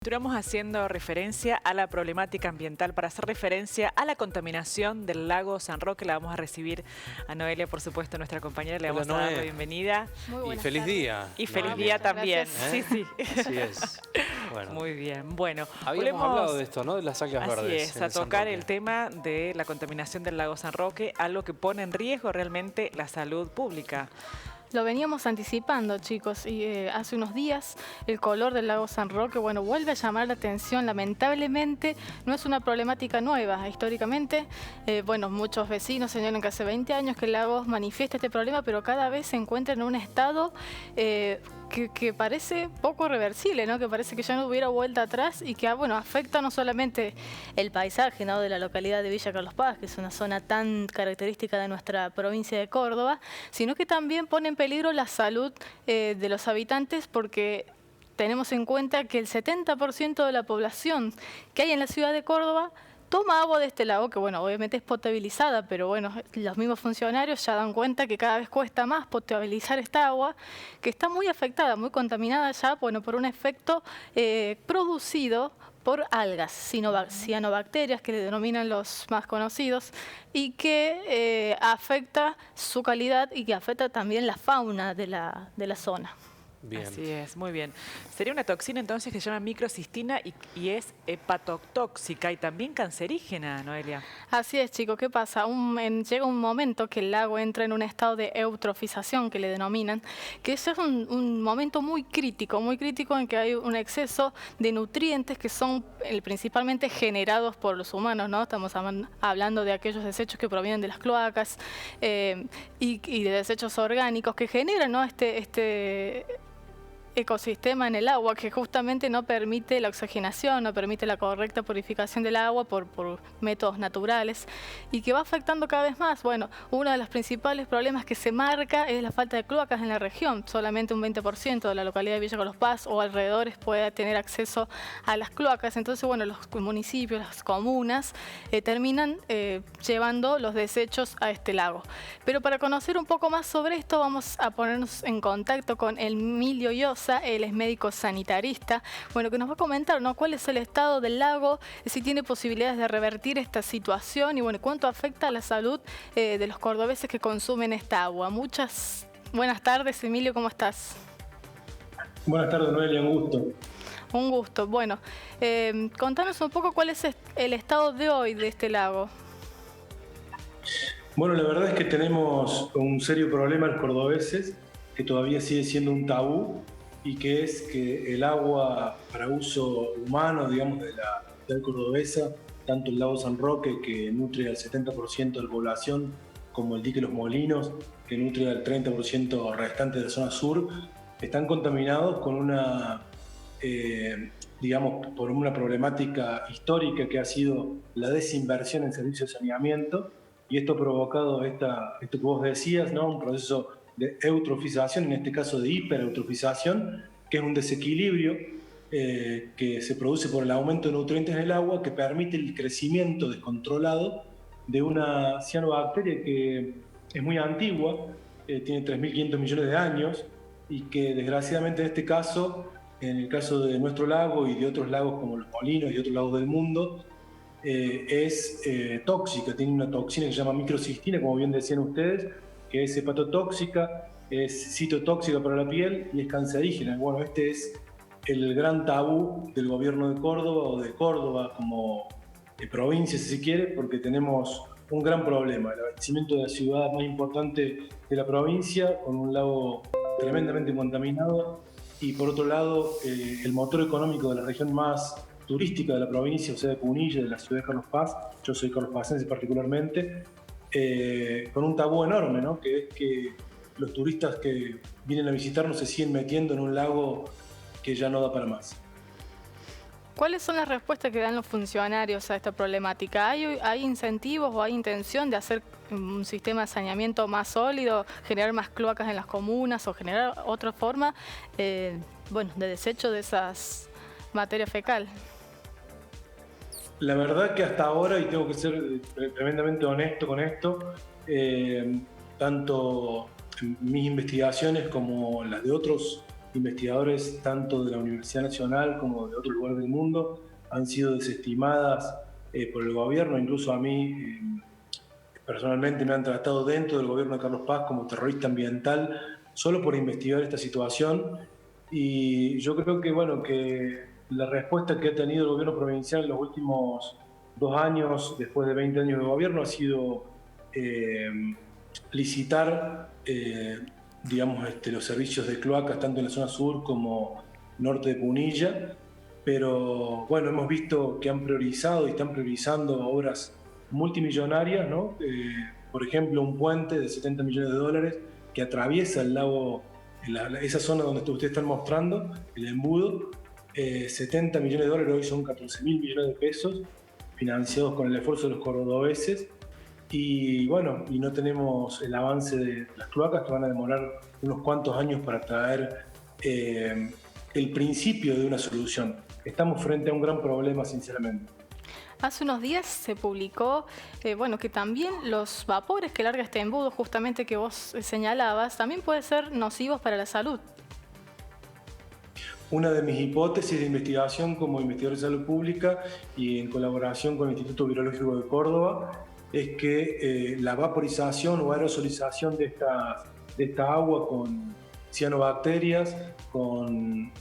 Continuamos haciendo referencia a la problemática ambiental para hacer referencia a la contaminación del lago San Roque. La vamos a recibir a Noelia, por supuesto, nuestra compañera. Le vamos a dar la bienvenida. Y feliz día. Y feliz día también. Sí, sí. Así es. Bueno. Muy bien. Bueno, habíamos hablado de esto, ¿no? De las algas verdes. Así es, a tocar el tema de la contaminación del lago San Roque, algo que pone en riesgo realmente la salud pública. Lo veníamos anticipando, chicos, y hace unos días el color del lago San Roque, bueno, vuelve a llamar la atención. Lamentablemente no es una problemática nueva. Históricamente, bueno, muchos vecinos señalan que hace 20 años que el lago manifiesta este problema, pero cada vez se encuentra en un estado que parece poco reversible, ¿no? Que parece que ya no hubiera vuelta atrás y que, bueno, afecta no solamente el paisaje, ¿no?, de la localidad de Villa Carlos Paz, que es una zona tan característica de nuestra provincia de Córdoba, sino que también pone en peligro la salud de los habitantes, porque tenemos en cuenta que el 70% de la población que hay en la ciudad de Córdoba toma agua de este lago, que bueno, obviamente es potabilizada, pero bueno, los mismos funcionarios ya dan cuenta que cada vez cuesta más potabilizar esta agua, que está muy afectada, muy contaminada ya, bueno, por un efecto producido por algas, cianobacterias, que le denominan los más conocidos, y que afecta su calidad y que afecta también la fauna de la zona. Bien. Así es, muy bien. Sería una toxina entonces que se llama microcistina y es hepatotóxica y también cancerígena, Noelia. Así es, chicos. ¿Qué pasa? Llega un momento que el lago entra en un estado de eutrofización, que le denominan, que ese es un momento muy crítico en que hay un exceso de nutrientes que son principalmente generados por los humanos, ¿no? Estamos hablando de aquellos desechos que provienen de las cloacas y de desechos orgánicos que generan, ¿no?, este ecosistema en el agua, que justamente no permite la oxigenación, no permite la correcta purificación del agua por métodos naturales, y que va afectando cada vez más. Bueno, uno de los principales problemas que se marca es la falta de cloacas en la región. Solamente un 20% de la localidad de Villa Carlos Paz o alrededores puede tener acceso a las cloacas. Entonces, bueno, los municipios, las comunas terminan llevando los desechos a este lago. Pero para conocer un poco más sobre esto, vamos a ponernos en contacto con Emilio Llosa. Él es médico sanitarista, bueno, que nos va a comentar, ¿no?, cuál es el estado del lago, si tiene posibilidades de revertir esta situación y, bueno, cuánto afecta a la salud de los cordobeses que consumen esta agua. Muchas buenas tardes, Emilio, ¿cómo estás? Buenas tardes, Noelia, un gusto. Un gusto. Bueno, contanos un poco cuál es el estado de hoy de este lago. Bueno, la verdad es que tenemos un serio problema los cordobeses, que todavía sigue siendo un tabú, y que es que el agua para uso humano, digamos, de la capital cordobesa, tanto el lago San Roque, que nutre al 70% de la población, como el dique Los Molinos, que nutre al 30% restante de la zona sur, están contaminados con digamos, por una problemática histórica que ha sido la desinversión en servicios de saneamiento, y esto ha provocado esto que vos decías, ¿no?, un proceso de eutrofización, en este caso de hipereutrofización, que es un desequilibrio que se produce por el aumento de nutrientes en el agua, que permite el crecimiento descontrolado de una cianobacteria que es muy antigua, tiene 3.500 millones de años, y que desgraciadamente en este caso, en el caso de nuestro lago y de otros lagos como Los Molinos y otros lagos del mundo, es tóxica. Tiene una toxina que se llama microcistina, como bien decían ustedes, que es hepatotóxica, es citotóxica para la piel y es cancerígena. Bueno, este es el gran tabú del gobierno de Córdoba, o de Córdoba como provincia, si se quiere, porque tenemos un gran problema: el abastecimiento de la ciudad más importante de la provincia, con un lago tremendamente contaminado, y por otro lado, el motor económico de la región más turística de la provincia, o sea, de Punilla, de la ciudad de Carlos Paz. Yo soy carlospacense particularmente, con un tabú enorme, ¿no?, que es que los turistas que vienen a visitarnos se siguen metiendo en un lago que ya no da para más. ¿Cuáles son las respuestas que dan los funcionarios a esta problemática? ¿Hay incentivos o hay intención de hacer un sistema de saneamiento más sólido, generar más cloacas en las comunas o generar otra forma bueno, de desecho de esas materias fecal? La verdad que hasta ahora, y tengo que ser tremendamente honesto con esto, tanto mis investigaciones como las de otros investigadores tanto de la Universidad Nacional como de otros lugares del mundo han sido desestimadas por el gobierno. Incluso a mí personalmente me han tratado dentro del gobierno de Carlos Paz como terrorista ambiental solo por investigar esta situación. Y yo creo que, bueno, que la respuesta que ha tenido el gobierno provincial en los últimos 2 años, después de 20 años de gobierno, ha sido licitar digamos, los servicios de cloacas tanto en la zona sur como norte de Punilla, pero bueno, hemos visto que han priorizado y están priorizando obras multimillonarias, ¿no? Por ejemplo, un puente de $70 millones que atraviesa el lago, esa zona donde ustedes están mostrando, el embudo. $70 millones hoy son 14.000 millones de pesos, financiados con el esfuerzo de los cordobeses. Y bueno, y no tenemos el avance de las cloacas, que van a demorar unos cuantos años para traer el principio de una solución. Estamos frente a un gran problema, sinceramente. Hace unos días se publicó bueno, que también los vapores que larga este embudo, justamente que vos señalabas, también pueden ser nocivos para la salud. Una de mis hipótesis de investigación como investigador de salud pública y en colaboración con el Instituto Virológico de Córdoba es que la vaporización o aerosolización de esta agua con cianobacterias, con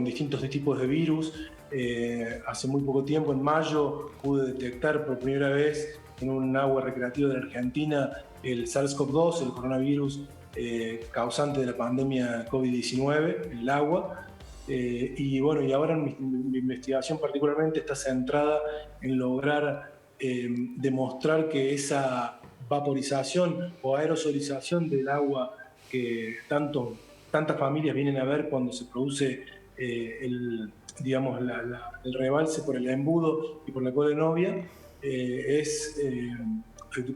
distintos tipos de virus. Hace muy poco tiempo, en mayo, pude detectar por primera vez en un agua recreativa de la Argentina el SARS-CoV-2, el coronavirus causante de la pandemia COVID-19 en el agua. Y bueno, y ahora mi investigación particularmente está centrada en lograr demostrar que esa vaporización o aerosolización del agua que tantas familias vienen a ver cuando se produce el rebalse por el embudo y por la cola de novia es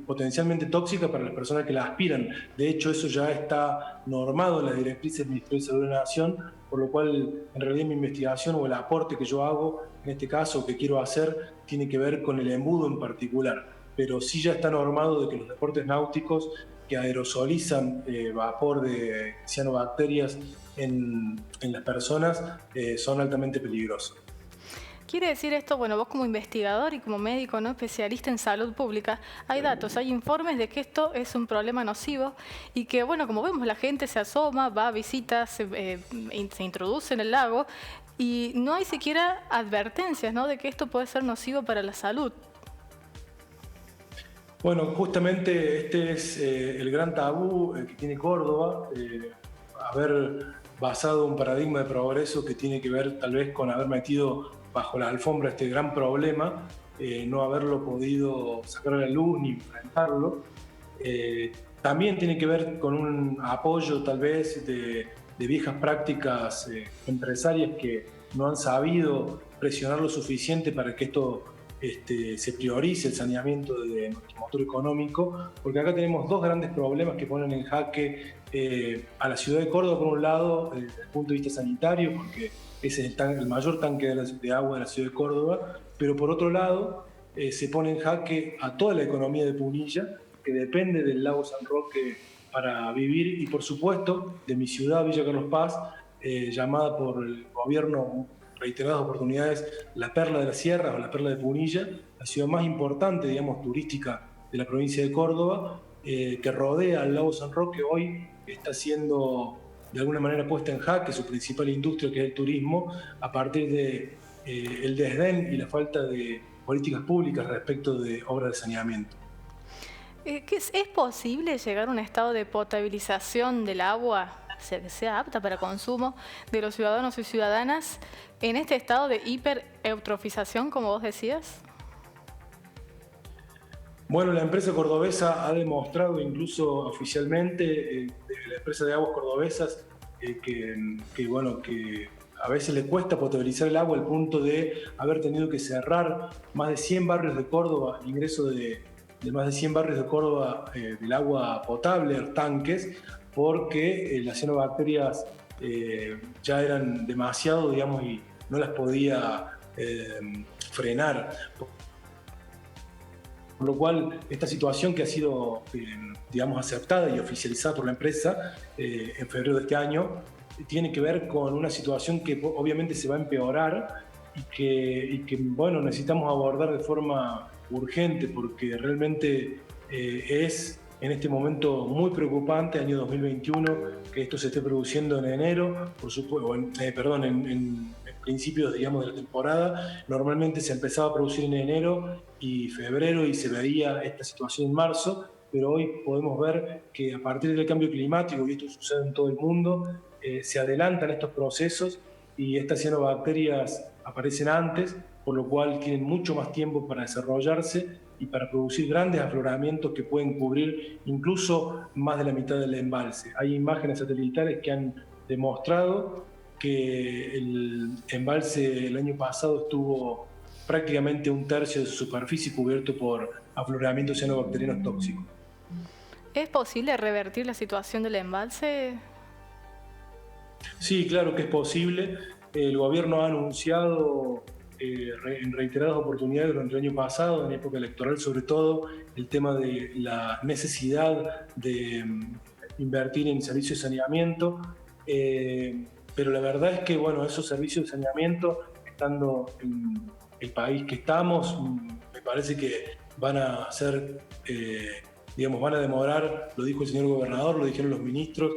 potencialmente tóxica para las personas que la aspiran. De hecho, eso ya está normado en las directrices del Ministerio de Salud de la Nación, por lo cual en realidad mi investigación o el aporte que yo hago, en este caso que quiero hacer, tiene que ver con el embudo en particular. Pero sí ya está normado de que los deportes náuticos que aerosolizan vapor de cianobacterias en las personas son altamente peligrosos. Quiere decir esto, bueno, vos como investigador y como médico, ¿no?, especialista en salud pública, hay datos, hay informes de que esto es un problema nocivo y que, bueno, como vemos, la gente se asoma, va a visitas, se introduce en el lago y no hay siquiera advertencias, ¿no?, de que esto puede ser nocivo para la salud. Bueno, justamente este es el gran tabú que tiene Córdoba, haber basado un paradigma de progreso que tiene que ver tal vez con haber metido bajo la alfombra este gran problema, no haberlo podido sacar a la luz ni enfrentarlo. También tiene que ver con un apoyo tal vez de viejas prácticas empresarias que no han sabido presionar lo suficiente para que esto se priorice el saneamiento de nuestro motor económico, porque acá tenemos dos grandes problemas que ponen en jaque a la ciudad de Córdoba, por un lado, desde el punto de vista sanitario, porque ese es el mayor tanque de agua de la ciudad de Córdoba, pero por otro lado se pone en jaque a toda la economía de Punilla, que depende del lago San Roque para vivir, y por supuesto de mi ciudad, Villa Carlos Paz, llamada por el gobierno reiteradas oportunidades la perla de las sierras o la perla de Punilla, la ciudad más importante, digamos, turística de la provincia de Córdoba, que rodea al lago San Roque. Hoy está siendo de alguna manera puesta en jaque su principal industria, que es el turismo, a partir de el desdén y la falta de políticas públicas respecto de obras de saneamiento. ¿Es posible llegar a un estado de potabilización del agua que sea apta para consumo de los ciudadanos y ciudadanas en este estado de hipereutrofización, como vos decías? Bueno, la empresa cordobesa ha demostrado, incluso oficialmente, la empresa de aguas cordobesas, que a veces le cuesta potabilizar el agua al punto de haber tenido que cerrar más de 100 barrios de Córdoba, el ingreso de más de 100 barrios de Córdoba del agua potable, tanques, porque las cianobacterias ya eran demasiado, digamos, y no las podía frenar. por lo cual esta situación que ha sido, digamos, aceptada y oficializada por la empresa en febrero de este año, tiene que ver con una situación que obviamente se va a empeorar y que bueno, necesitamos abordar de forma urgente, porque realmente es en este momento muy preocupante, año 2021, que esto se esté produciendo en enero, por supuesto, en principios, digamos, de la temporada. Normalmente se empezaba a producir en enero y febrero y se veía esta situación en marzo, pero hoy podemos ver que a partir del cambio climático, y esto sucede en todo el mundo, se adelantan estos procesos y estas cianobacterias aparecen antes, por lo cual tienen mucho más tiempo para desarrollarse y para producir grandes afloramientos que pueden cubrir incluso más de la mitad del embalse. Hay imágenes satelitales que han demostrado que el embalse el año pasado estuvo prácticamente 1/3 de su superficie cubierto por afloramientos cianobacterianos tóxicos. ¿Es posible revertir la situación del embalse? Sí, claro que es posible. El gobierno ha anunciado en reiteradas oportunidades durante el año pasado, en época electoral sobre todo, el tema de la necesidad de invertir en servicios de saneamiento, pero la verdad es que bueno, esos servicios de saneamiento, estando en el país que estamos, me parece que van a ser, digamos, van a demorar, lo dijo el señor gobernador, lo dijeron los ministros,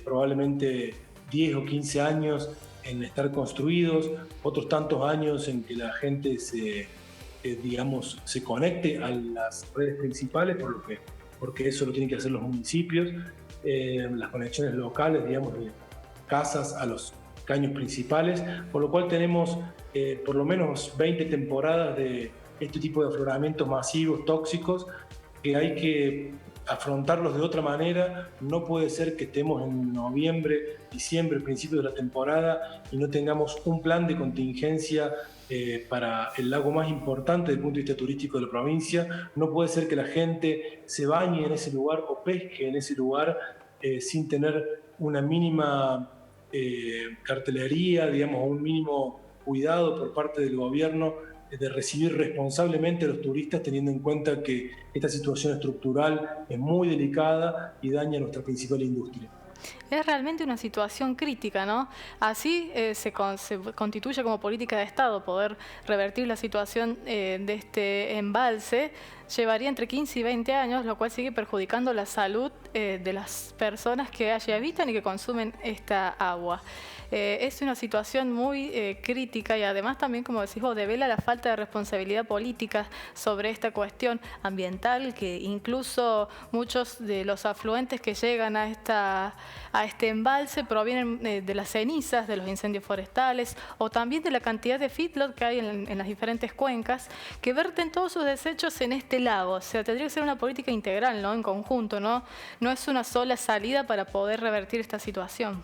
probablemente 10 o 15 años en estar construidos, otros tantos años en que la gente digamos, se conecte a las redes principales, porque eso lo tienen que hacer los municipios, las conexiones locales, digamos, de casas a los caños principales, por lo cual tenemos por lo menos 20 temporadas de este tipo de afloramientos masivos, tóxicos, que hay que afrontarlos de otra manera. No puede ser que estemos en noviembre, diciembre, principios de la temporada y no tengamos un plan de contingencia para el lago más importante desde el punto de vista turístico de la provincia. No puede ser que la gente se bañe en ese lugar o pesque en ese lugar sin tener una mínima cartelería, digamos, un mínimo cuidado por parte del gobierno de recibir responsablemente a los turistas, teniendo en cuenta que esta situación estructural es muy delicada y daña a nuestra principal industria. Es realmente una situación crítica, ¿no? Así se constituye como política de Estado poder revertir la situación de este embalse. Llevaría entre 15 y 20 años, lo cual sigue perjudicando la salud de las personas que allí habitan y que consumen esta agua. Es una situación muy crítica y además también, como decís vos, devela la falta de responsabilidad política sobre esta cuestión ambiental, que incluso muchos de los afluentes que llegan a este embalse provienen de las cenizas de los incendios forestales o también de la cantidad de feedlot que hay en las diferentes cuencas que verten todos sus desechos en este lago. O sea, tendría que ser una política integral, ¿no? En conjunto, ¿no? No es una sola salida para poder revertir esta situación.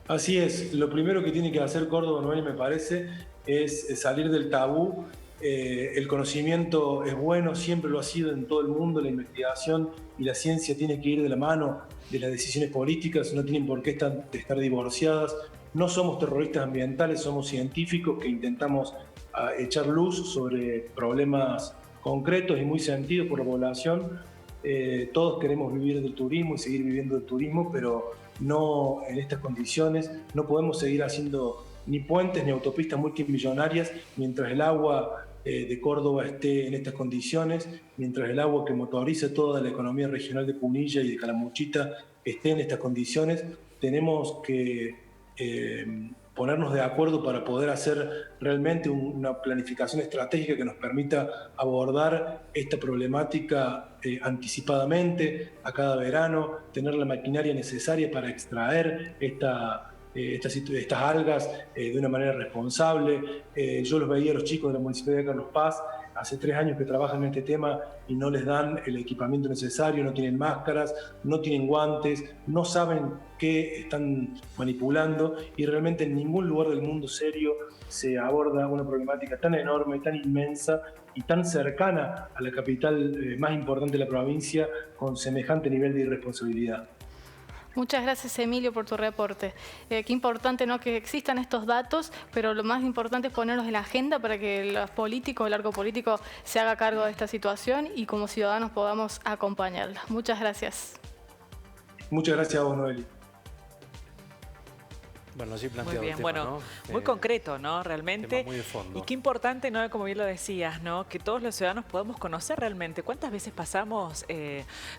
Así es, lo primero que tiene que hacer Córdoba, Noel, me parece, es salir del tabú. El conocimiento es bueno, siempre lo ha sido en todo el mundo, la investigación y la ciencia tiene que ir de la mano de las decisiones políticas, no tienen por qué estar divorciadas. No somos terroristas ambientales, somos científicos que intentamos echar luz sobre problemas concretos y muy sentidos por la población. Todos queremos vivir del turismo y seguir viviendo del turismo, pero no en estas condiciones. No podemos seguir haciendo ni puentes ni autopistas multimillonarias mientras el agua de Córdoba esté en estas condiciones, mientras el agua que motoriza toda la economía regional de Punilla y de Calamuchita esté en estas condiciones. Tenemos que ponernos de acuerdo para poder hacer realmente una planificación estratégica que nos permita abordar esta problemática anticipadamente a cada verano, tener la maquinaria necesaria para extraer estas algas de una manera responsable. Yo los veía a los chicos de la Municipalidad de Carlos Paz, hace 3 años que trabajan en este tema y no les dan el equipamiento necesario, no tienen máscaras, no tienen guantes, no saben qué están manipulando y realmente en ningún lugar del mundo serio se aborda una problemática tan enorme, tan inmensa y tan cercana a la capital más importante de la provincia con semejante nivel de irresponsabilidad. Muchas gracias, Emilio, por tu reporte. Qué importante, ¿no?, que existan estos datos, pero lo más importante es ponerlos en la agenda para que los políticos, el arco político, se haga cargo de esta situación y como ciudadanos podamos acompañarla. Muchas gracias. Muchas gracias a vos, Noeli. Bueno, así planteado muy bien, el tema, bueno, ¿no? muy concreto, ¿no? Realmente. Muy de fondo. Y qué importante, ¿no? Como bien lo decías, ¿no? Que todos los ciudadanos podamos conocer realmente cuántas veces pasamos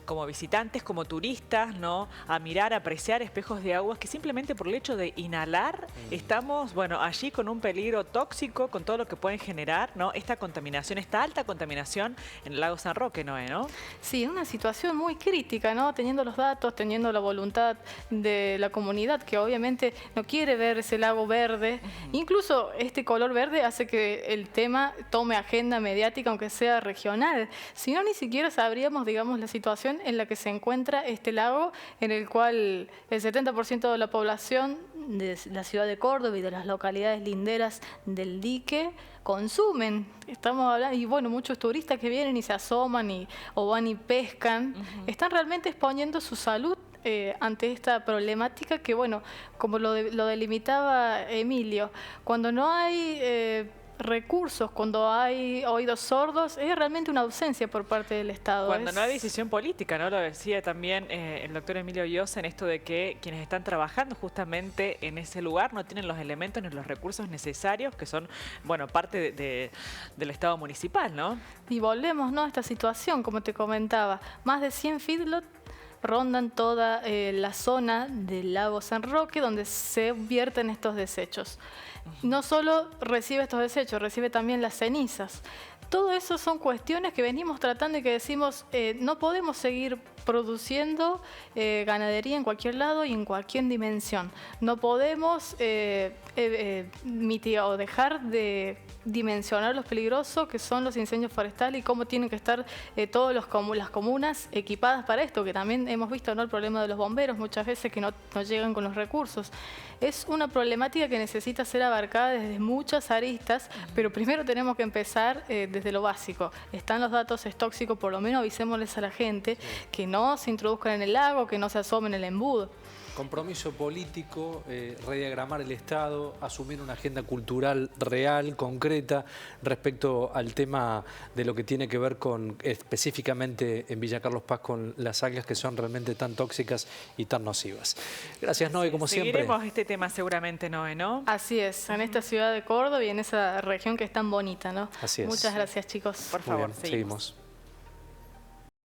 como visitantes, como turistas, ¿no? A mirar, a apreciar espejos de aguas que simplemente por el hecho de inhalar estamos, bueno, allí con un peligro tóxico, con todo lo que pueden generar, ¿no? Esta contaminación, esta alta contaminación en el lago San Roque, Noé, ¿no? Sí, una situación muy crítica, ¿no? Teniendo los datos, teniendo la voluntad de la comunidad que obviamente no quiere ver ese lago verde. Incluso este color verde hace que el tema tome agenda mediática, aunque sea regional. Si no, ni siquiera sabríamos, digamos, la situación en la que se encuentra este lago, en el cual el 70% de la población de la ciudad de Córdoba y de las localidades linderas del dique consumen. Estamos hablando, y bueno, muchos turistas que vienen y se asoman o van y pescan, están realmente exponiendo su salud ante esta problemática que, bueno, como lo delimitaba Emilio, cuando no hay recursos, cuando hay oídos sordos, es realmente una ausencia por parte del Estado. Cuando no hay decisión política, ¿no? Lo decía también el doctor Emilio Yosa en esto de que quienes están trabajando justamente en ese lugar no tienen los elementos ni los recursos necesarios, que son, bueno, parte del Estado municipal, ¿no? Y volvemos, ¿no?, a esta situación, como te comentaba, más de 100 feedlots rondan toda la zona del lago San Roque donde se vierten estos desechos. No solo recibe estos desechos, recibe también las cenizas. Todo eso son cuestiones que venimos tratando y que decimos no podemos seguir produciendo ganadería en cualquier lado y en cualquier dimensión. No podemos mitigar o dejar de dimensionar lo peligroso que son los incendios forestales y cómo tienen que estar todas las comunas equipadas para esto, que también hemos visto, ¿no?, el problema de los bomberos muchas veces que no llegan con los recursos. Es una problemática que necesita ser abarcada desde muchas aristas, pero primero tenemos que empezar desde lo básico. Están los datos, es tóxico, por lo menos avisémosles a la gente que no se introduzcan en el lago, que no se asomen en el embudo. Compromiso político, rediagramar el Estado, asumir una agenda cultural real, concreta, respecto al tema de lo que tiene que ver con, específicamente en Villa Carlos Paz, con las algas que son realmente tan tóxicas y tan nocivas. Gracias, Noé, como siempre. Seguiremos este tema seguramente, Noé, ¿no? Así es, en esta ciudad de Córdoba y en esa región que es tan bonita, ¿no? Así es. Muchas gracias, chicos. Por favor, seguimos.